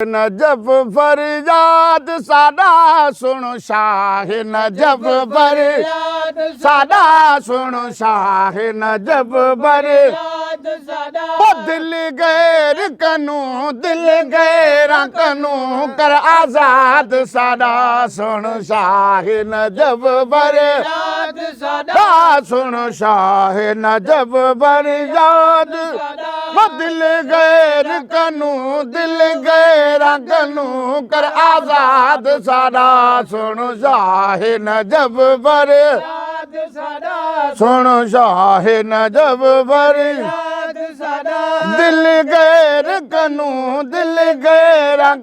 Najaf फरियाद सादा सुनो शाह नजफ फरियाद सादा सुनो शाह नजफ फरियाद सादा ओ दिल गैर कनू कर आजाद सादा सुनो शाह नजफ फरियाद सादा सुनो शाह नजफ फरियाद ओ दिल गैर कनू कनू कर आजाद सादा सुनो शाह नजफ फरियाद सादा सुनो शाह नजफ फरियाद सादा दिल गैर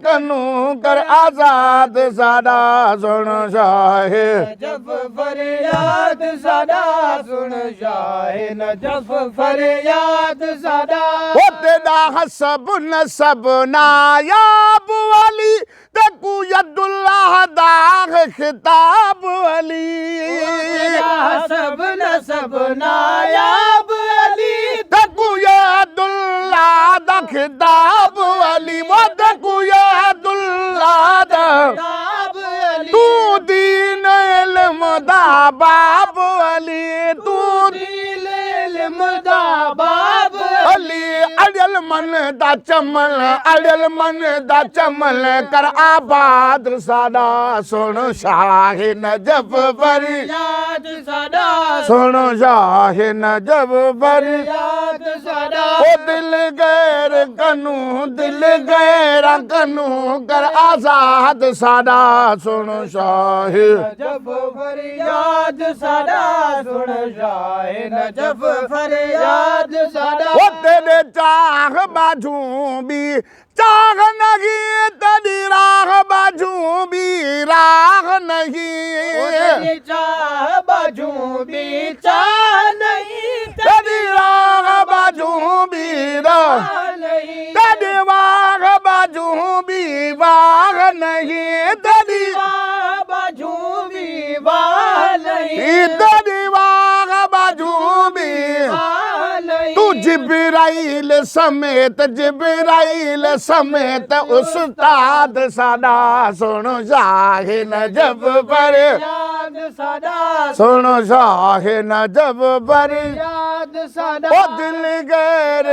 कनू कर आजाद सादा सुनो शाह नजफ फरियाद सादा सुनो शाह नजफ फरियाद सादा ओ तेरा हसब नसब नायाब अली तकू यदुल्लाह दाग खिताब अली हसब नसब नायाब अली तकू यदुल्लाह दा खिताब अली वो तकू यदुल्लाह दा खिताब अली तू दीन इल्म दा बाब अली तू दीन इल्म दा बाब अली अड़ल मन दा चमल कर आबाद सादा सुनो शाह नजफ फरियाद सादा सुनो शाह नजफ फरियाद सादा ओ दिल गैर कनू कर आजाद सादा सुनो शाह नजफ फरियाद सादा सुनो शाह नजफ फरियाद सादा ओ तेरे चाह बाजू भी चाह नहीं तेरी राह बाजू भी राह नहीं चाह बाजू भी चाह नहीं तेरी राह बाजू भी राह नहीं तेरी वाह बाजू भी वाह नहीं तेरी वाह बाजू भी वाह नहीं तेरी वाह बाजू भी तू जिब्राइल समेत उस्ताद सादा सुनो शाह नजफ फरियाद सादा सुनो शाह नजफ फरियाद सादा ओ दिल गैर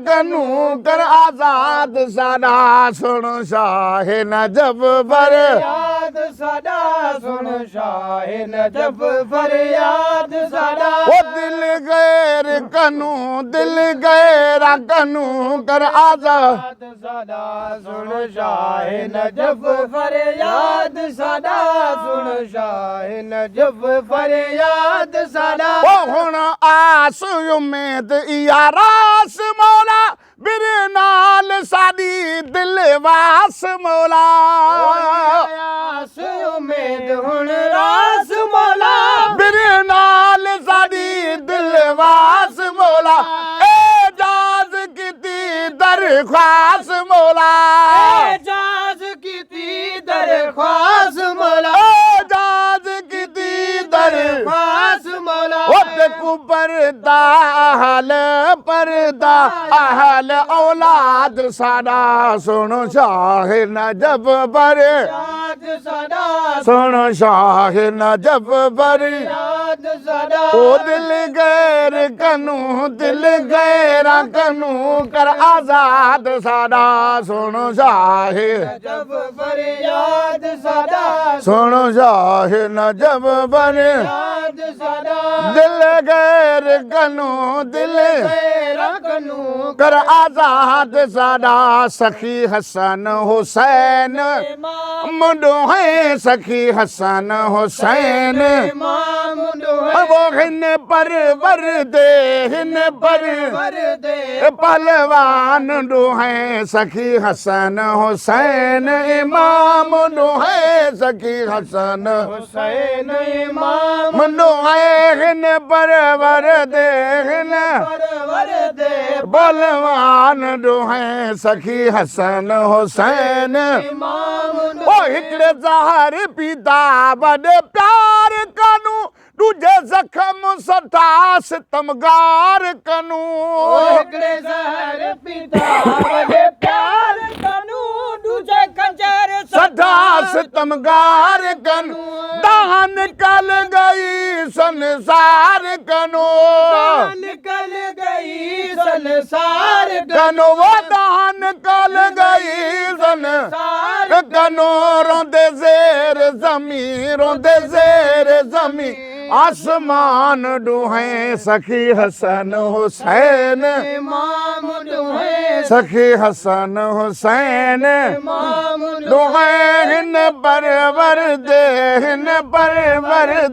कनू कर आजाद सादा सुनो शाह नजफ फरियाद सादा सुनो शाह नजफ फरियाद सादा ओ दिल गैर कनू कर आजाद सादा सुनो शाह नजफ फरियाद सादा सुनो शाह नजफ फरियाद सादा ओ हुण आस उम्मीद यारास मौला बिरे नाल सादी दिल वास मौला आस उम्मीद हुण रास मौला बिरे नाल सादी दिल वास मौला एजाज कीती दरख्वास मौला एजाज कीती दरख्वास मौला एजाज कीती दरख्वास मौला ओ देखो पर्दा अहल औलाद सादा सुनो शाह नजफ फरियाद सादा सुनो शाह नजफ फरियाद सादा ओ दिल गैर कनू कर आजाद सादा सुनो शाह नजफ फरियाद सादा सुनो शाह नजफ फरियाद सादा दिल गैर कनू कर आजाद सादा सखी हसन हुसैन मुंडो है सखी हसन हुसैन वो हिन पर पहलवान डो है सखी हसन हुसैन इमाम डो है सखी हसन हुसैन इमाम डो है हिन पर बलवान डो है सखी हसन हुसैन ओ हिकड़े ज़हर पीता बड़े प्यार कनू दूजे जख्म सटा सितमगार कनू हिकिड़े ज़हर पीता वॾे प्यार कनू दूजे खंजर सटा सितमगार कनू दाह निकल गई संसार कनू निकल गई संसार कनू वो दाह निकल गई संसार कनू रोंदे ज़ेर ज़मीं आसमान डूहें सखी हसन हुसैन इमाम दुहे सखी हसन हुसैन इमाम डूहें हिन परवर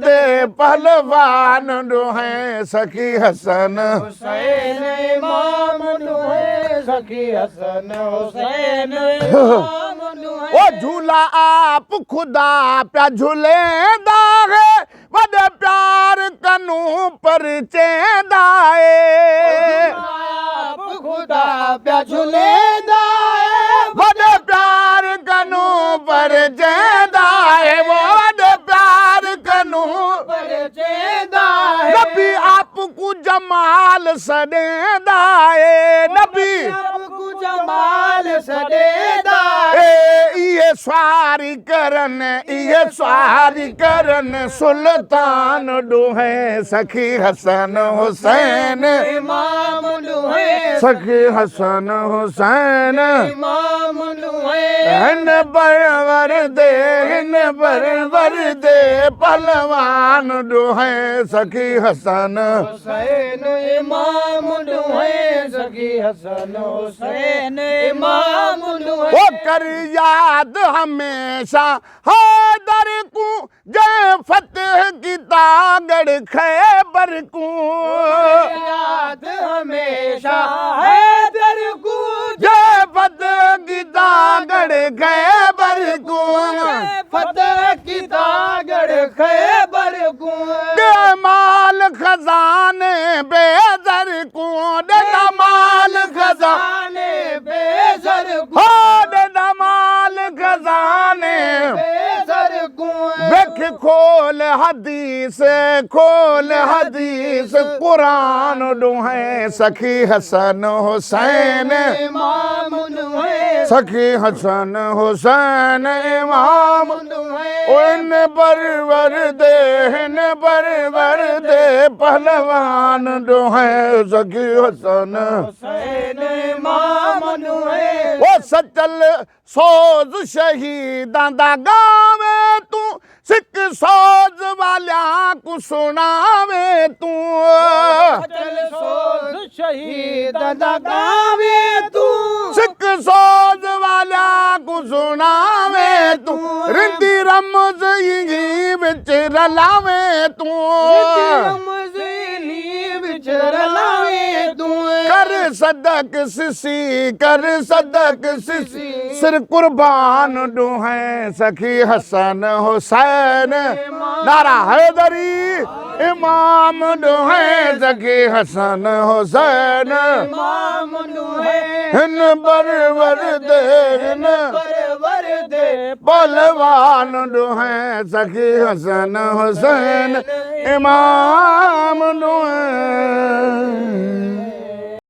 दे पहलवान डूहें सखी हसन हुसैन इमाम दुहे सखी हसन हुसैन इमाम दुहे ओ झूला आप खुदा प्या झूलेंदा है वॾे प्यार कनू पर चेंदाए आप खुदा प्या झूलेंदा है वॾे प्यार कनू पर चेंदाए वो वॾे प्यार कनू पर चेंदा है नबी आपको जमाल सॾेंदा है नबी आपको जमाल सडेदा इहे सवारी करन सुल्तान डूहें सखी हसन हुसैन इमाम दुहे सखी हसन हुसैन इमाम दुहे हिन परवर दे पहलवान डूहें सखी हसन हुसैन इमाम दुहे सखी हसन हुसैन इमाम दुहे वो कर याद हमेशा हैदर को जय फतेह की तागड़ खैबर को याद हमेशा हैदर को जय फतेह की तागड़ खैबर को फतेह की तागड़ खैबर को दे माल खजाने बेजर को दे माल खजाने बेजर हो दे माल खजाने बेजर को देख खोल हदीस कुरान डूहें सखी हसन हुसैन इमाम दुहे सखी हसन हुसैन इमाम इन परवर दे पहलवान डूहें सखी हसन हुसैन इमाम दुहे वो सचल सोज शहीदां दा गावे तू सिख सोज वालियां को सुनावे तू चल सोज शहीद दा गावे तू सिख सोज वालियां को सुनावे तू रिंदी रमज इंगी विच रलावे तू रमज़ीनी विच रलावे तू कर सदक सिसी सिर कुर्बान डूहें सखी हसन हुसैन नारा हैदरी इमाम डूहें सखी हसन हुसैन इमाम दुहे हिन परवर दे पहलवान डूहें सखी हसन हुसैन इमाम डूहें